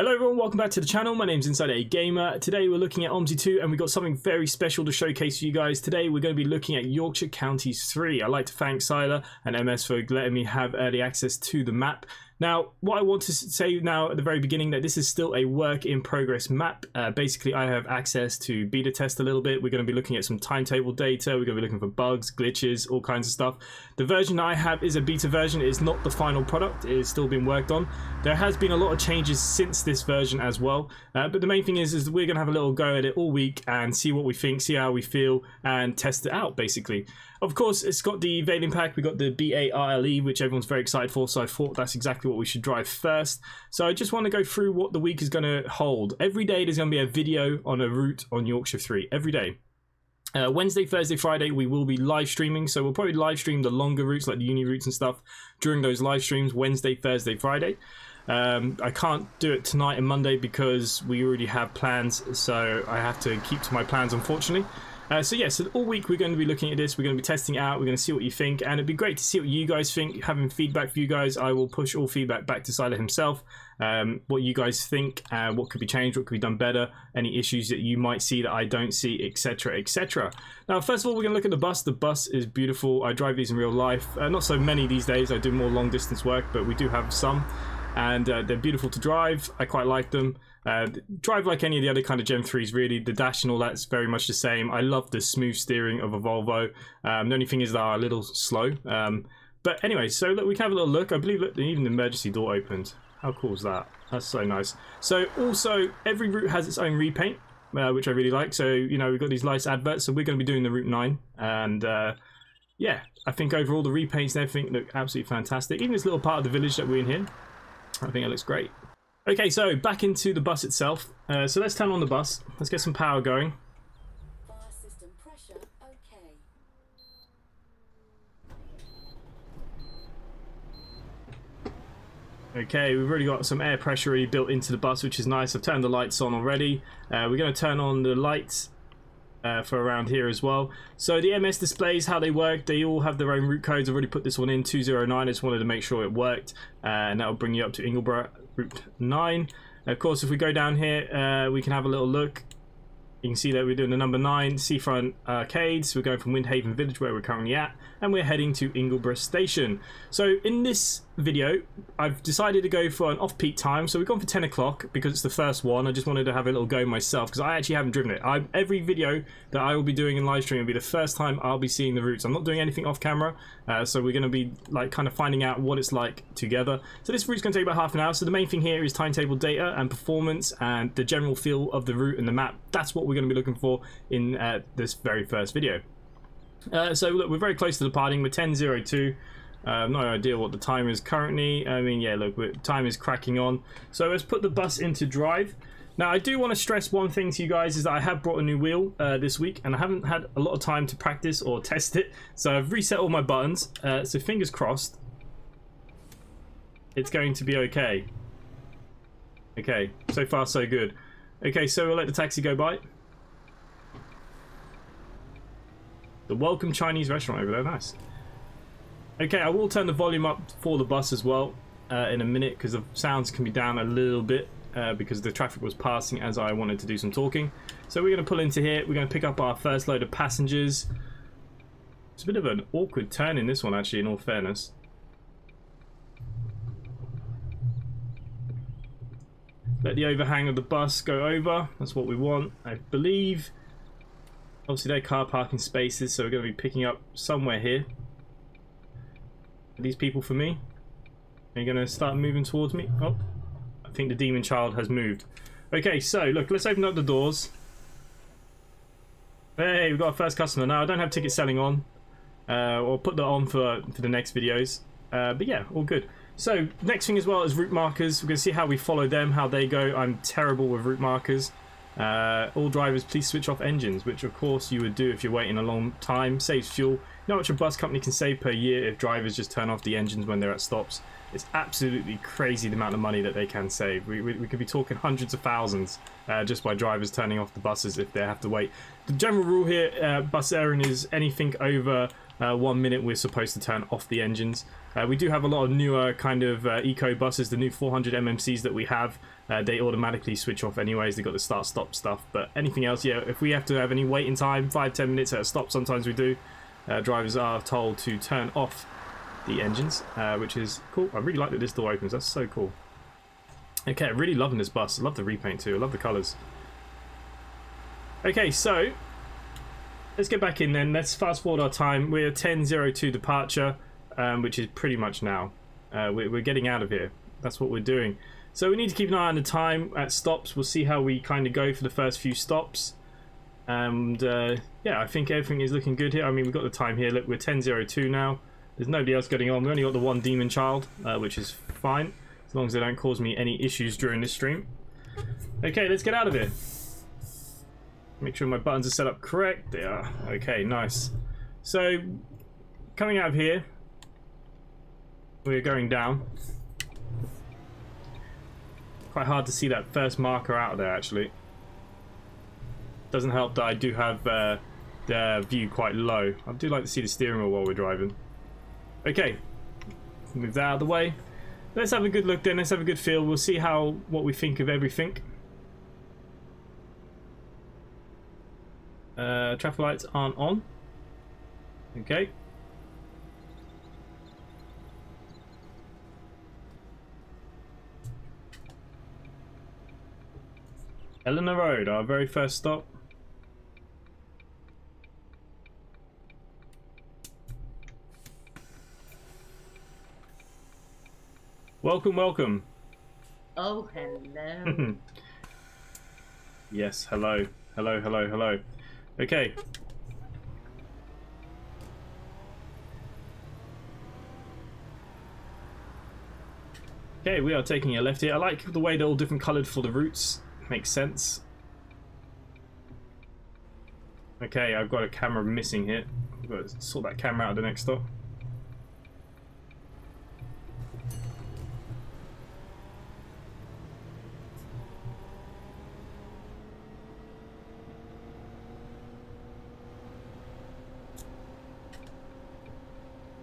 Hello everyone, welcome back to the channel. My name's InsideAgameR. Today we're looking at OMSI 2 and we've got something very special to showcase for you guys. Today we're going to be looking at Yorkshire Counties 3. I'd like to thank Sylar and MS for letting me have early access to the map. Now, what I want to say now at the very beginning that this is still a work in progress map. Basically, I have access to beta test a little bit. We're going to be looking at some timetable data. We're going to be looking for bugs, glitches, all kinds of stuff. The version that I have is a beta version. It is not the final product. It is still being worked on. There has been a lot of changes since this version as well. But the main thing is we're going to have a little go at it all week and see what we think, see how we feel, and test it out, basically. Of course, it's got the Veiling pack. We got the B8RLE, which everyone's very excited for, so I thought that's exactly what we should drive first. So I just want to go through what the week is going to hold. Every day there's going to be a video on a route on Yorkshire 3, every day. Wednesday, Thursday, Friday we will be live streaming, so we'll probably live stream the longer routes like the uni routes and stuff during those live streams, Wednesday, Thursday, Friday. I can't do it tonight and Monday because we already have plans, so I have to keep to my plans, unfortunately. So all week we're going to be looking at this, we're going to be testing it out, we're going to see what you think, and it'd be great to see what you guys think, having feedback for you guys. I will push all feedback back to Sylar himself, what you guys think, what could be changed, what could be done better, any issues that you might see that I don't see, etc, etc. Now, first of all, we're going to look at the bus. The bus is beautiful. I drive these in real life, not so many these days. I do more long distance work, but we do have some, and they're beautiful to drive. I quite like them. Drive like any of the other kind of Gen 3s, really. The dash and all that's very much the same. I love the smooth steering of a Volvo. The only thing is they are a little slow. But anyway, so look, we can have a little look. I believe that even the emergency door opened. How cool is that? That's so nice. So also, every route has its own repaint, which I really like. So, you know, we've got these nice adverts. So we're going to be doing the Route 9. And yeah, I think overall the repaints and everything look absolutely fantastic. Even this little part of the village that we're in here, I think it looks great. Okay, so back into the bus itself. So let's turn on the bus. Let's get some power going. Fire system pressure, okay. Okay, we've already got some air pressure already built into the bus, which is nice. I've turned the lights on already. We're going to turn on the lights for around here as well. So the MS displays, how they work, they all have their own route codes. I've already put this one in, 209. I just wanted to make sure it worked. And that will bring you up to Ingleborough Route 9. Of course, if we go down here, we can have a little look. You can see that we're doing the number 9 Seafront Arcades. We're going from Windhaven Village, where we're currently at, and we're heading to Ingleborough Station. So in this video, I've decided to go for an off-peak time. So we've gone for 10 o'clock because it's the first one. I just wanted to have a little go myself because I actually haven't driven it. Every video that I will be doing in live stream will be the first time I'll be seeing the routes. I'm not doing anything off camera, so we're going to be like kind of finding out what it's like together. So this route's going to take about half an hour. So the main thing here is timetable data and performance and the general feel of the route and the map. That's what we're going to be looking for in this very first video. So look, we're very close to departing. We're 10:02. No idea what the time is currently. I mean, yeah, look, time is cracking on. So let's put the bus into drive. Now, I do want to stress one thing to you guys is that I have brought a new wheel this week, and I haven't had a lot of time to practice or test it. So I've reset all my buttons. So fingers crossed, it's going to be okay. Okay, so far so good. Okay, so we'll let the taxi go by. The Welcome Chinese restaurant over there, nice. Okay, I will turn the volume up for the bus as well in a minute because the sounds can be down a little bit because the traffic was passing as I wanted to do some talking. So we're going to pull into here. We're going to pick up our first load of passengers. It's a bit of an awkward turn in this one, actually, in all fairness. Let the overhang of the bus go over. That's what we want, I believe. Obviously, they're car parking spaces, so we're going to be picking up somewhere here. Are these people for me? Are you going to start moving towards me? Oh, I think the demon child has moved. Okay, so look, let's open up the doors. Hey, we've got our first customer. Now, I don't have ticket selling on. I'll put that on for the next videos. But yeah, all good. So, next thing as well is route markers. We're going to see how we follow them, how they go. I'm terrible with route markers. All drivers, please switch off engines, which of course you would do if you're waiting a long time. Saves fuel. You know how much a bus company can save per year if drivers just turn off the engines when they're at stops? It's absolutely crazy the amount of money that they can save. We could be talking hundreds of thousands just by drivers turning off the buses if they have to wait. The general rule here, bus airing is anything over 1 minute we're supposed to turn off the engines. We do have a lot of newer kind of eco buses, the new 400 MMCs that we have. They automatically switch off anyways. They've got the start-stop stuff. But anything else, yeah, if we have to have any waiting time, 5-10 minutes at a stop, sometimes we do. Drivers are told to turn off the engines, which is cool. I really like that this door opens. That's so cool. Okay, I'm really loving this bus. I love the repaint too. I love the colours. Okay, so let's get back in then. Let's fast forward our time. We're 10:02 departure, which is pretty much now. We're getting out of here. That's what we're doing. So we need to keep an eye on the time at stops. We'll see how we kind of go for the first few stops. And yeah, I think everything is looking good here. I mean, we've got the time here. Look, we're 10:02 now. There's nobody else getting on. We've only got the one demon child, which is fine, as long as they don't cause me any issues during this stream. Okay, let's get out of here. Make sure my buttons are set up correct. They are. Okay, nice. So, coming out of here, we're going down. Quite hard to see that first marker out of there, actually. Doesn't help that I do have the view quite low. I do like to see the steering wheel while we're driving. Okay, move that out of the way. Let's have a good look then. Let's have a good feel. We'll see what we think of everything. Traffic lights aren't on. Okay. Eleanor Road, our very first stop. Welcome, welcome. Oh, hello. Yes, hello. Hello, hello, hello. Okay. Okay, we are taking a left here. I like the way they're all different coloured for the routes. Makes sense. Okay, I've got a camera missing here. I've got to sort that camera out at the next stop.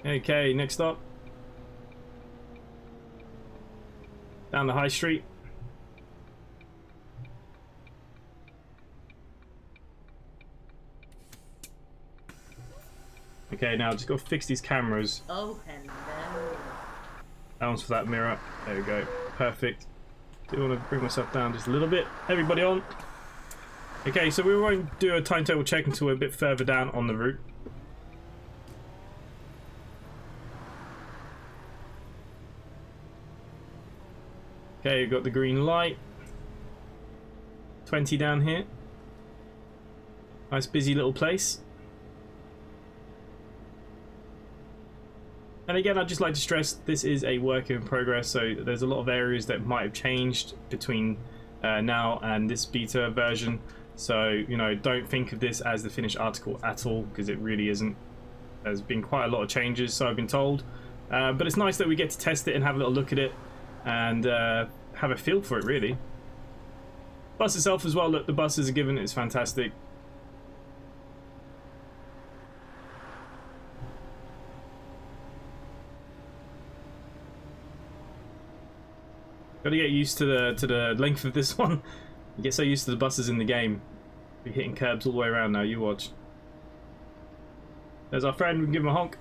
Okay, next stop. Down the high street. Okay, now just got to fix these cameras. Oh, hello. That one's for that mirror. There we go. Perfect. Do want to bring myself down just a little bit. Everybody on. Okay, so we won't do a timetable check until we're a bit further down on the route. Okay, we've got the green light. 20 down here. Nice busy little place. And again, I'd just like to stress this is a work in progress, so there's a lot of areas that might have changed between now and this beta version. So, you know, don't think of this as the finished article at all, because it really isn't. There's been quite a lot of changes, so I've been told. But it's nice that we get to test it and have a little look at it and have a feel for it, really. Bus itself as well, look, the bus is a given, it's fantastic. Got to get used to the length of this one. You get so used to the buses in the game. We're hitting curbs all the way around now, you watch. There's our friend, we can give him a honk.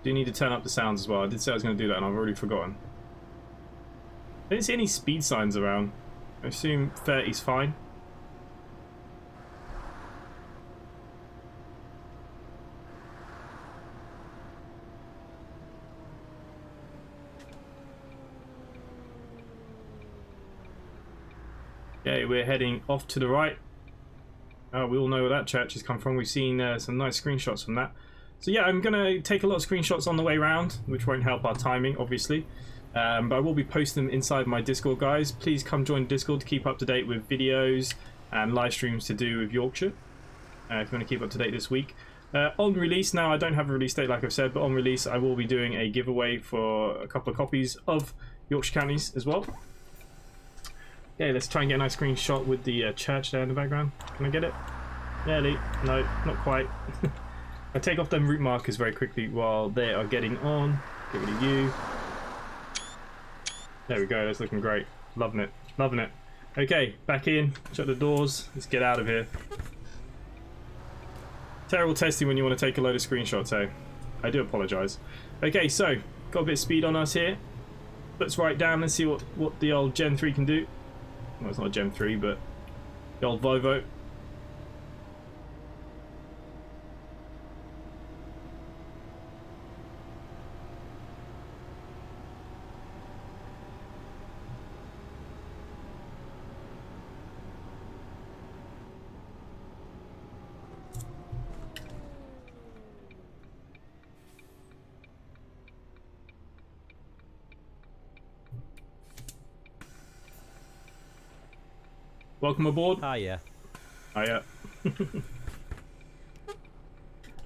Do need to turn up the sounds as well. I did say I was going to do that and I've already forgotten. I didn't see any speed signs around. I assume 30's fine. Okay, we're heading off to the right. We all know where that church has come from. We've seen some nice screenshots from that. So yeah, I'm going to take a lot of screenshots on the way round, which won't help our timing, obviously. But I will be posting them inside my Discord, guys. Please come join Discord to keep up to date with videos and live streams to do with Yorkshire. If you want to keep up to date this week. On release, now I don't have a release date like I've said, but on release I will be doing a giveaway for a couple of copies of Yorkshire Counties as well. Okay, let's try and get a nice screenshot with the church there in the background. Can I get it? Nearly. No, not quite. I take off them route markers very quickly while they are getting on. Get rid of you. There we go, that's looking great. Loving it, loving it. Okay, back in, shut the doors, let's get out of here. Terrible testing when you want to take a load of screenshots, eh? I do apologise. Okay, so, got a bit of speed on us here. Let's write down and see what the old Gen 3 can do. Well, it's not a Gen 3, but the old Volvo. Welcome aboard. Hiya. Hiya.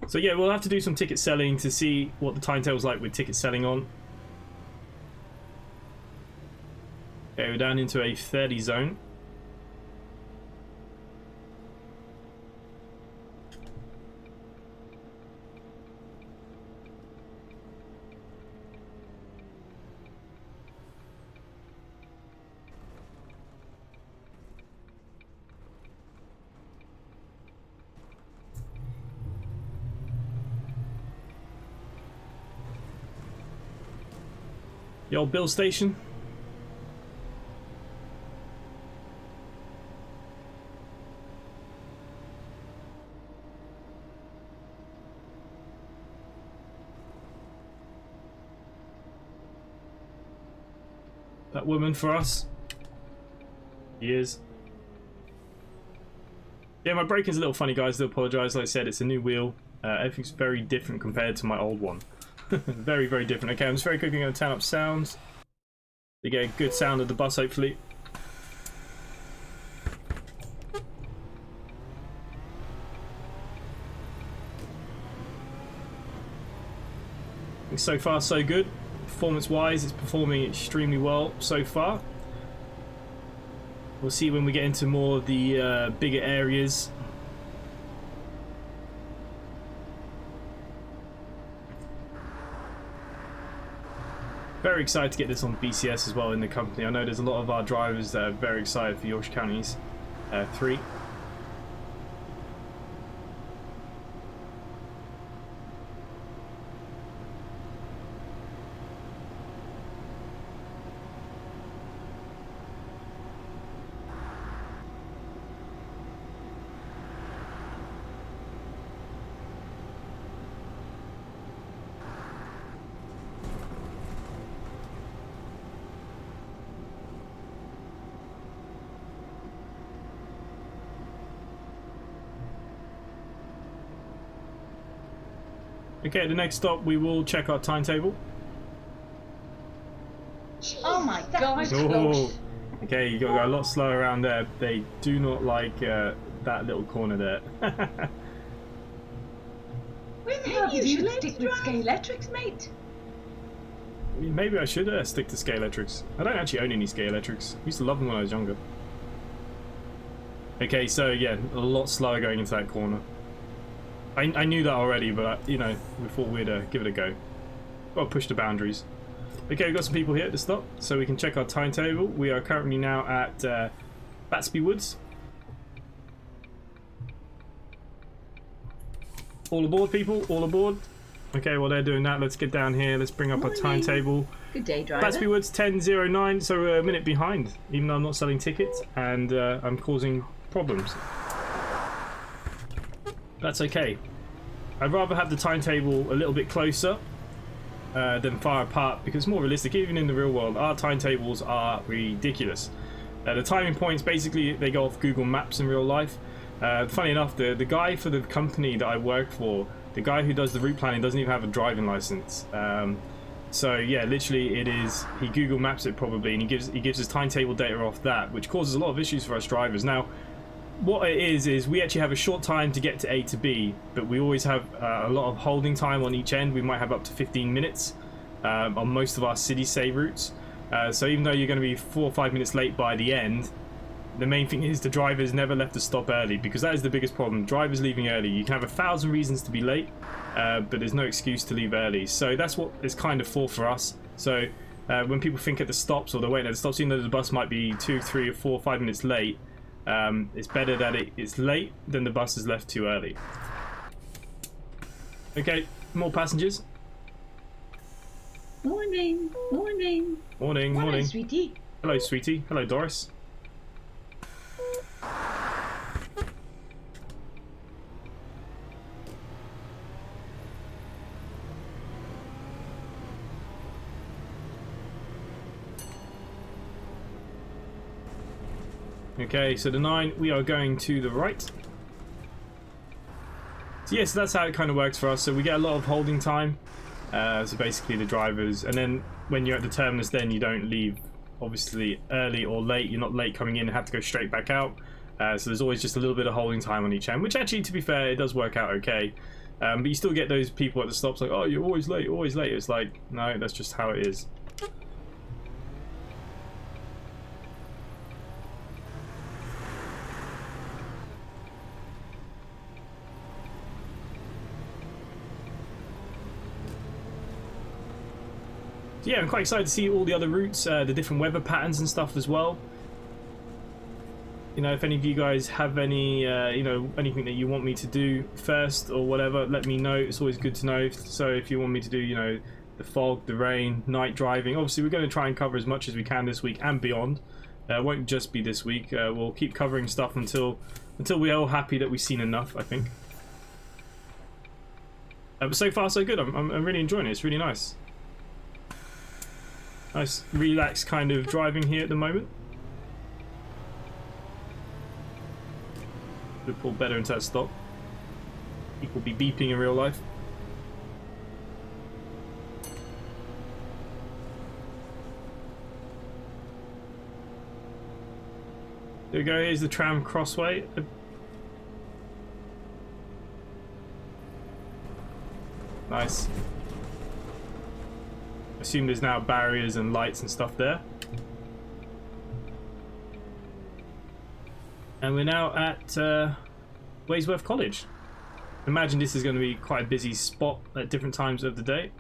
So yeah, we'll have to do some ticket selling to see what the timetable's like with ticket selling on. Okay, we're down into a 30 zone. The old Bill station. That woman for us. He is. Yeah, my braking's a little funny, guys. I do apologise. Like I said, it's a new wheel. Everything's very different compared to my old one. Very, very different. Okay, I'm just very quickly going to turn up sounds to get a good sound of the bus, hopefully. So far, so good. Performance-wise, it's performing extremely well so far. We'll see when we get into more of the bigger areas. Very excited to get this on BCS as well in the company. I know there's a lot of our drivers that are very excited for Yorkshire Counties 3. Okay, at the next stop we will check our timetable. Oh my god. Oh, okay, you got to go a lot slower around there. They do not like that little corner there. Where the hell did you stick with Scalextrics, mate? Maybe I should stick to Scalextrics. I don't actually own any Scalextrics. I used to love them when I was younger. Okay, so yeah, a lot slower going into that corner. I knew that already, but you know, we thought we'd give it a go. Got to push the boundaries. Okay, we've got some people here at the stop, so we can check our timetable. We are currently now at Batsby Woods. All aboard, people, all aboard. Okay, while they're doing that, let's get down here. Let's bring up our timetable. Good day, driver. Batsby Woods 10:09, so we're a minute behind, even though I'm not selling tickets and I'm causing problems. That's okay. I'd rather have the timetable a little bit closer than far apart, because it's more realistic. Even in the real world, our timetables are ridiculous. The timing points, basically, they go off Google Maps in real life. Funny enough, the guy for the company that I work for, the guy who does the route planning, doesn't even have a driving license. So yeah, literally it is, he Google Maps it probably, and he gives his timetable data off that, which causes a lot of issues for us drivers. Now, what it is we actually have a short time to get to A to B, but we always have a lot of holding time on each end. We might have up to 15 minutes on most of our city save routes. So even though you're going to be 4 or 5 minutes late by the end, the main thing is the drivers never left the stop early, because that is the biggest problem. Drivers leaving early. You can have 1,000 reasons to be late, but there's no excuse to leave early. So that's what it's kind of for us. So when people think at the stops or they're waiting at the stops, even though the bus might be 2, 3, or 4, 5 minutes late, it's better that it's late than the bus is left too early. Okay, more passengers. Morning, morning. Morning, Hello, morning. sweetie. Hello, sweetie. Hello, Doris. Okay, so the 9, we are going to the right. So yes, that's how it kind of works for us. So we get a lot of holding time. So basically the drivers, and then when you're at the terminus, then you don't leave obviously early or late. You're not late coming in and have to go straight back out. So there's always just a little bit of holding time on each end, which actually, to be fair, it does work out okay. But you still get those people at the stops like, oh, you're always late, always late. It's like, no, that's just how it is. So yeah, I'm quite excited to see all the other routes, the different weather patterns and stuff as well. You know, if any of you guys have any, you know, anything that you want me to do first or whatever, let me know. It's always good to know. So if you want me to do, you know, the fog, the rain, night driving, obviously we're going to try and cover as much as we can this week and beyond. It won't just be this week. We'll keep covering stuff until we're all happy that we've seen enough, I think. But so far so good. I'm really enjoying it. It's really nice. Nice, relaxed kind of driving here at the moment. Could pull better into that stop. People be beeping in real life. There we go. Here's the tram crossway. Nice. Assume there's now barriers and lights and stuff there. And we're now at Waysworth College. Imagine this is going to be quite a busy spot at different times of the day.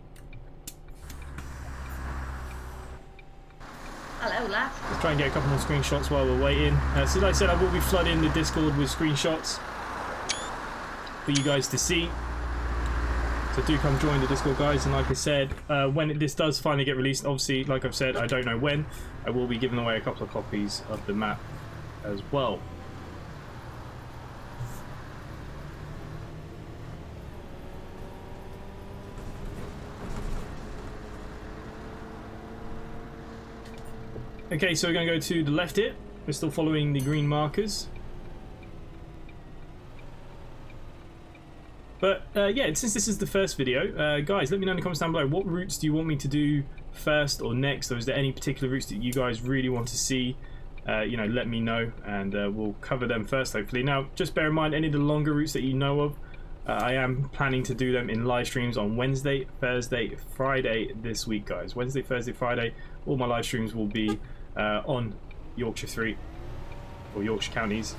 Hello, lads. Let's try and get a couple more screenshots while we're waiting. So like I said, I will be flooding the Discord with screenshots for you guys to see. So do come join the Discord, guys. And like I said, when this does finally get released, obviously, like I've said, I don't know when, I will be giving away a couple of copies of the map as well. Okay, so we're going to go to the left here. We're still following the green markers. But yeah, since this is the first video, guys, let me know in the comments down below, what routes do you want me to do first or next? Or is there any particular routes that you guys really want to see? You know, let me know, and we'll cover them first, hopefully. Now, just bear in mind, any of the longer routes that you know of, I am planning to do them in live streams on Wednesday, Thursday, Friday this week, guys. Wednesday, Thursday, Friday, all my live streams will be on Yorkshire 3, or Yorkshire counties.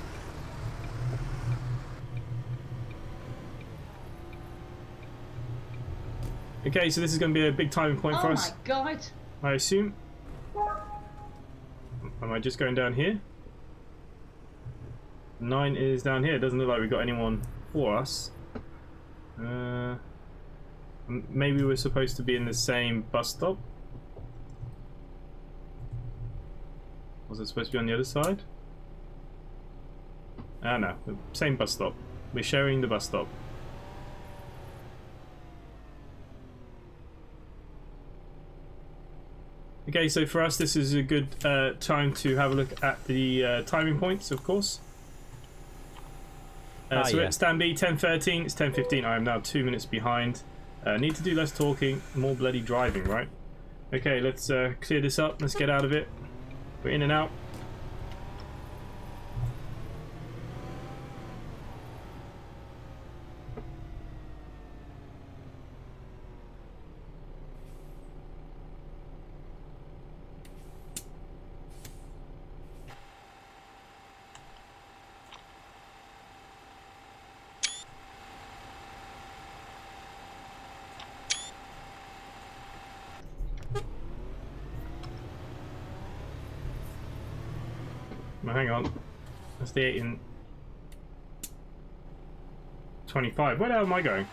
Okay, so this is going to be a big timing point for us. Oh my god. I assume. Am I just going down here? 9 is down here. It doesn't look like we've got anyone for us. Maybe we're supposed to be in the same bus stop. Was it supposed to be on the other side? Ah, no. Same bus stop. We're sharing the bus stop. Okay, so for us, this is a good time to have a look at the timing points, of course. So yeah. at stand B, 10:13, it's 10:15. I am now 2 minutes behind. Need to do less talking, more bloody driving, right? Okay, let's clear this up. Let's get out of it. We're in and out. No, hang on. That's the 8 and 25. Where the hell am I going?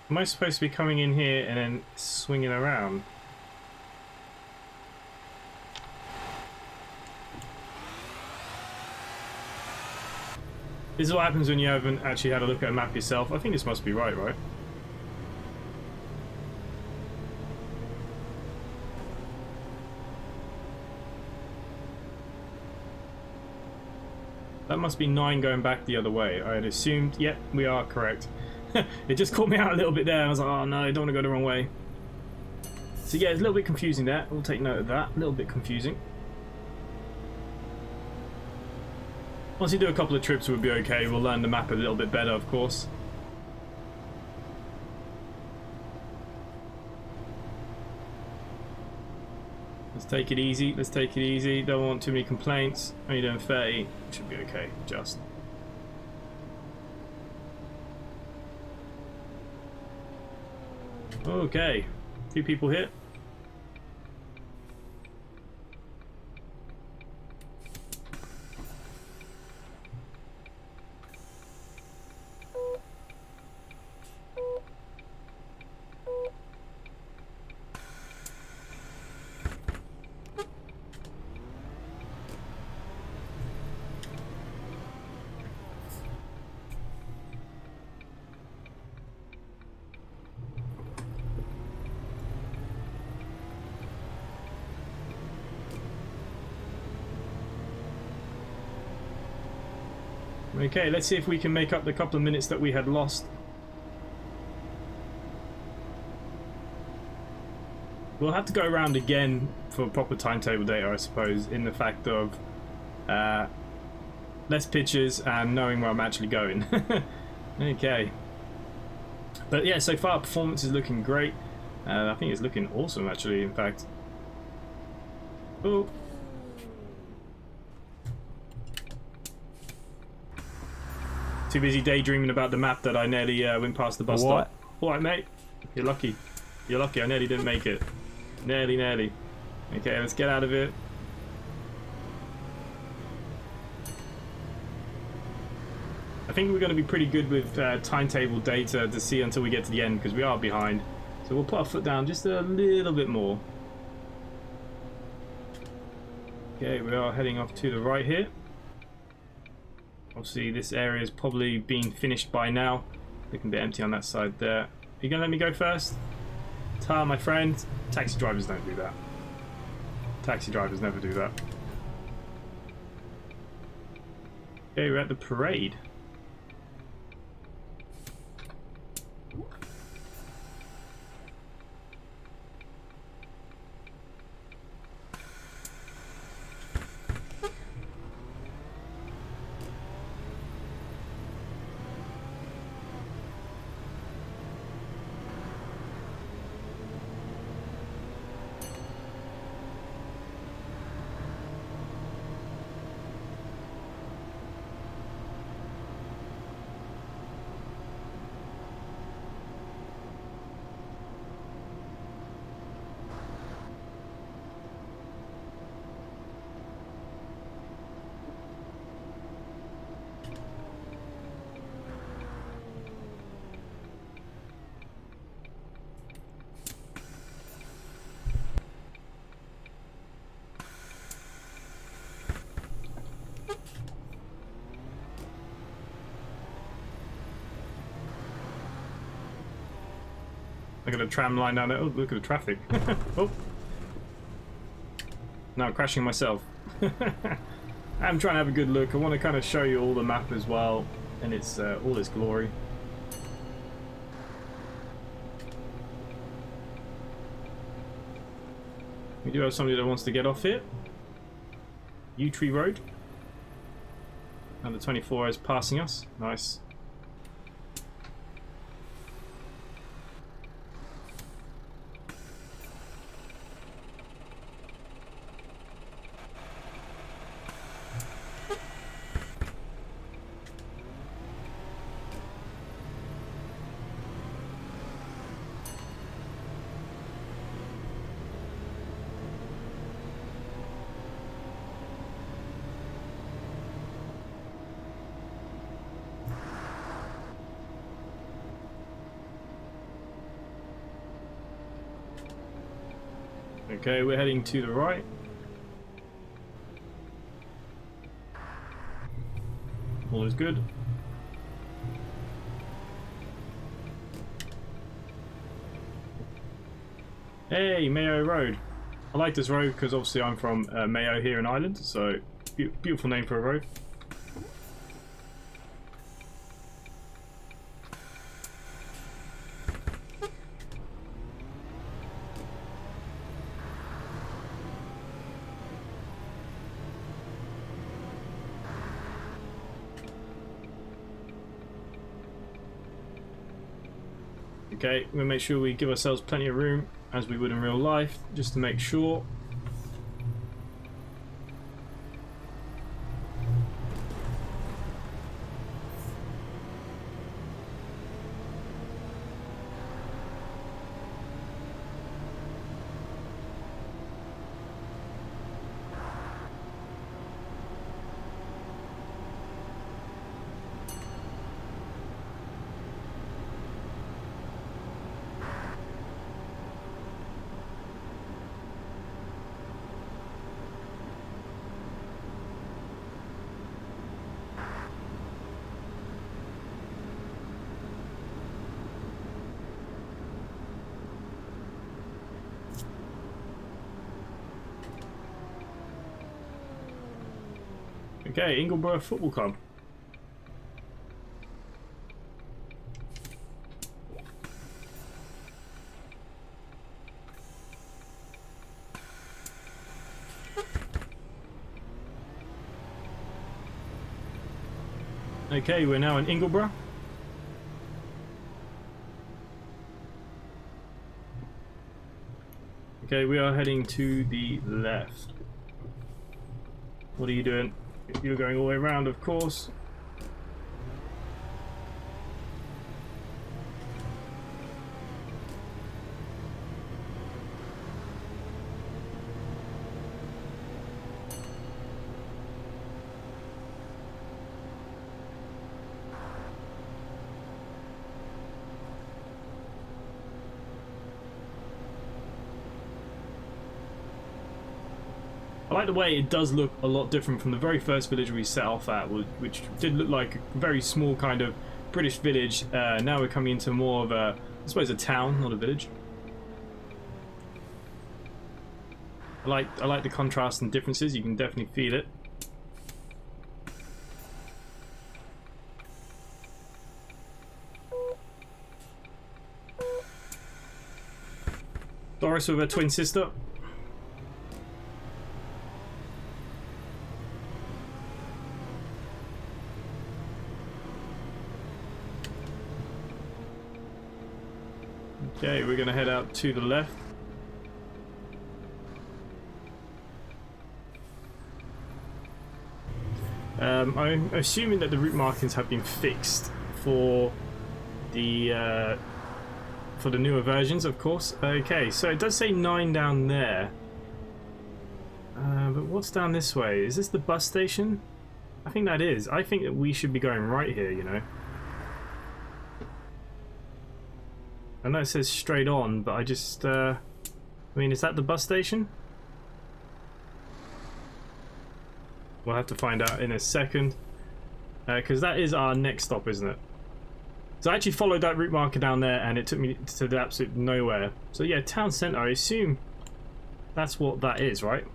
Am I supposed to be coming in here and then swinging around? This is what happens when you haven't actually had a look at a map yourself. I think this must be right? That must be 9 going back the other way. I had assumed, yep, we are correct. It just caught me out a little bit there. I was like, oh no, I don't want to go the wrong way. So yeah, it's a little bit confusing there. We'll take note of that. A little bit confusing. Once you do a couple of trips, we'll be okay. We'll learn the map a little bit better, of course. Let's take it easy. Let's take it easy. Don't want too many complaints. Only doing 30. Should be okay. Just. Okay. A few people here. Okay, let's see if we can make up the couple of minutes that we had lost. We'll have to go around again for proper timetable data, I suppose, in the fact of less pictures and knowing where I'm actually going. Okay. But yeah, so far performance is looking great. I think it's looking awesome, actually, in fact. Oh. Too busy daydreaming about the map that I nearly went past the bus stop. Alright, mate. You're lucky. You're lucky. I nearly didn't make it. Nearly. Okay, let's get out of it. I think we're going to be pretty good with timetable data to see until we get to the end, because we are behind. So we'll put our foot down just a little bit more. Okay, we are heading off to the right here. Obviously, this area is probably being finished by now. Looking a bit empty on that side there. Are you going to let me go first? Tar, my friend. Taxi drivers don't do that. Taxi drivers never do that. Okay, we're at the parade. Look at the tram line down there. Oh, look at the traffic. Oh. Now I'm crashing myself. I'm trying to have a good look. I want to kind of show you all the map as well, and it's all its glory. We do have somebody that wants to get off here. Yew Tree Road. And the 24 is passing us. Nice. Okay, we're heading to the right. All is good. Hey, Mayo Road. I like this road because obviously I'm from Mayo here in Ireland, so beautiful name for a road. Okay, we'll make sure we give ourselves plenty of room, as we would in real life, just to make sure. Okay, Ingleborough Football Club. Okay, we're now in Ingleborough. Okay, we are heading to the left. What are you doing? You're going all the way around, of course. I like the way it does look a lot different from the very first village we set off at, which did look like a very small kind of British village. Now we're coming into more of a, I suppose, a town, not a village. I like the contrast and differences. You can definitely feel it. Doris with her twin sister. Okay, we're going to head out to the left. I'm assuming that the route markings have been fixed for the newer versions, of course. Okay, so it does say 9 down there. But what's down this way? Is this the bus station? I think that is. I think that we should be going right here, you know. I know it says straight on, but I just, I mean, is that the bus station? We'll have to find out in a second, because that is our next stop, isn't it? So I actually followed that route marker down there, and it took me to the absolute nowhere. So yeah, town centre, I assume that's what that is, right?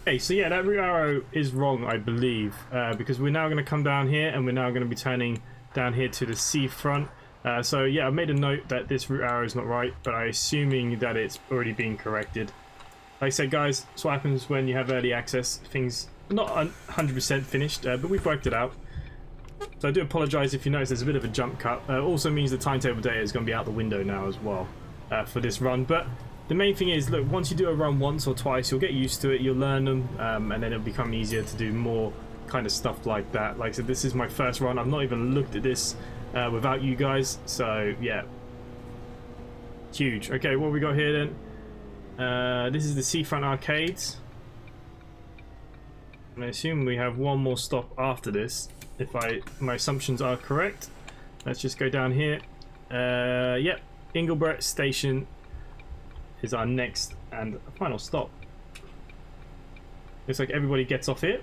Okay, so yeah, that route arrow is wrong, I believe, because we're now going to come down here and we're now going to be turning down here to the seafront. So yeah, I've made a note that this route arrow is not right, but I'm assuming that it's already been corrected. Like I said, guys, that's what happens when you have early access. Things not 100% finished, but we've worked it out. So I do apologise if you notice there's a bit of a jump cut. Also means the timetable data is going to be out the window now as well for this run, but the main thing is, look, once you do a run once or twice, you'll get used to it, you'll learn them, and then it'll become easier to do more kind of stuff like that. Like I said, this is my first run. I've not even looked at this without you guys, so yeah, huge. Okay, what we got here then? This is the Seafront Arcades, and I assume we have one more stop after this, if my assumptions are correct. Let's just go down here. Yep, Ingleborough Station is our next and final stop. Looks like everybody gets off here.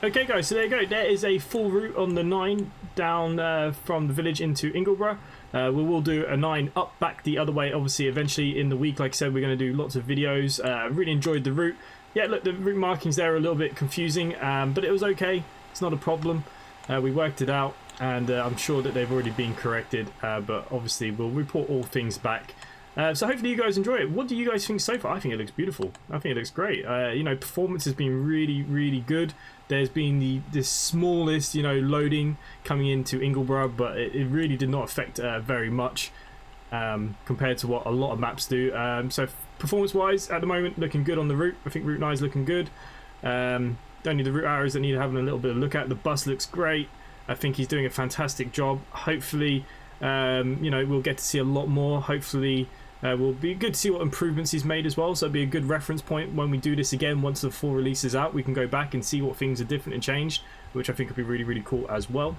Okay guys, so there you go. There is a full route on the 9 down from the village into Ingleborough. We will do a 9 up back the other way, obviously eventually in the week. Like I said, we're going to do lots of videos. Really enjoyed the route. Yeah, look, the route markings there are a little bit confusing, but it was okay. It's not a problem. We worked it out, and I'm sure that they've already been corrected, but obviously we'll report all things back. So hopefully you guys enjoy it. What do you guys think so far? I think it looks beautiful. I think it looks great. You know, performance has been really, really good. There's been the smallest, you know, loading coming into Ingleborough, but it really did not affect very much compared to what a lot of maps do. So performance-wise, at the moment, looking good on the route. I think Route 9 is looking good. Only the route arrows that need having a little bit of a look at. The bus looks great. I think he's doing a fantastic job. Hopefully, you know, we'll get to see a lot more. Hopefully, will be good to see what improvements he's made as well, so it'll be a good reference point when we do this again. Once the full release is out, we can go back and see what things are different and changed, which I think will be really, really cool as well.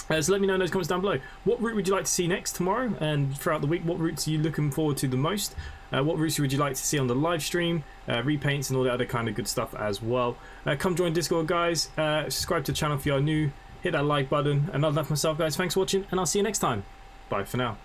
So let me know in those comments down below. What route would you like to see next tomorrow and throughout the week? What routes are you looking forward to the most? What routes would you like to see on the live stream? Repaints and all the other kind of good stuff as well. Come join Discord, guys. Subscribe to the channel if you are new. Hit that like button. And other than that for myself, guys, thanks for watching, and I'll see you next time. Bye for now.